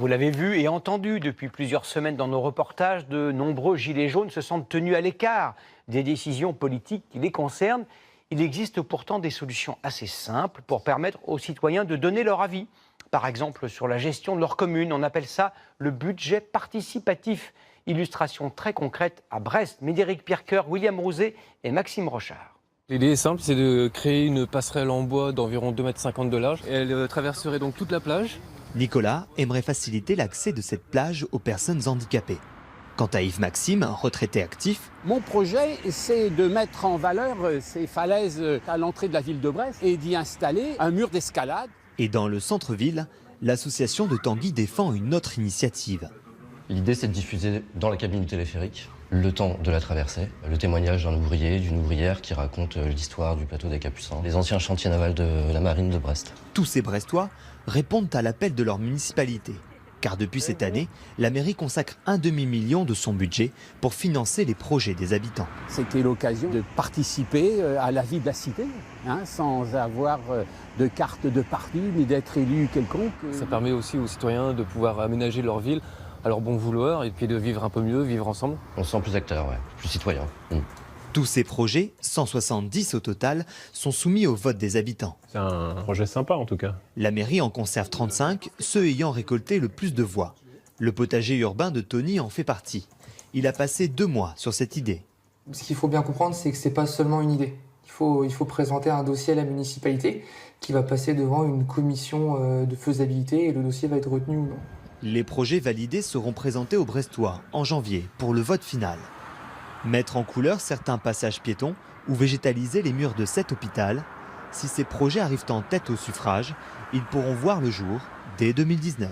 Vous l'avez vu et entendu depuis plusieurs semaines dans nos reportages, de nombreux gilets jaunes se sentent tenus à l'écart des décisions politiques qui les concernent. Il existe pourtant des solutions assez simples pour permettre aux citoyens de donner leur avis. Par exemple, sur la gestion de leur commune, on appelle ça le budget participatif. Illustration très concrète à Brest. Médéric Pierrecoeur, William Rouzet et Maxime Rochard. L'idée est simple, c'est de créer une passerelle en bois d'environ 2,50 m de large. Elle traverserait donc toute la plage. Nicolas aimerait faciliter l'accès de cette plage aux personnes handicapées. Quant à Yves Maxime, retraité actif, mon projet, c'est de mettre en valeur ces falaises à l'entrée de la ville de Brest et d'y installer un mur d'escalade. Et dans le centre-ville, l'association de Tanguy défend une autre initiative. L'idée, c'est de diffuser dans la cabine du téléphérique le temps de la traversée, le témoignage d'un ouvrier, d'une ouvrière qui raconte l'histoire du plateau des Capucins, les anciens chantiers navals de la marine de Brest. Tous ces Brestois répondent à l'appel de leur municipalité. Car depuis cette année, la mairie consacre un demi-million de son budget pour financer les projets des habitants. C'était l'occasion de participer à la vie de la cité, sans avoir de carte de parti ni d'être élu quelconque. Ça permet aussi aux citoyens de pouvoir aménager leur ville à leur bon vouloir et puis de vivre un peu mieux, vivre ensemble. On se sent plus acteur, plus citoyen. Tous ces projets, 170 au total, sont soumis au vote des habitants. C'est un projet sympa en tout cas. La mairie en conserve 35, ceux ayant récolté le plus de voix. Le potager urbain de Tony en fait partie. Il a passé 2 mois sur cette idée. Ce qu'il faut bien comprendre, c'est que ce n'est pas seulement une idée. Il faut présenter un dossier à la municipalité qui va passer devant une commission de faisabilité et le dossier va être retenu ou non. Les projets validés seront présentés aux Brestois en janvier pour le vote final. Mettre en couleur certains passages piétons ou végétaliser les murs de cet hôpital. Si ces projets arrivent en tête au suffrage, ils pourront voir le jour dès 2019.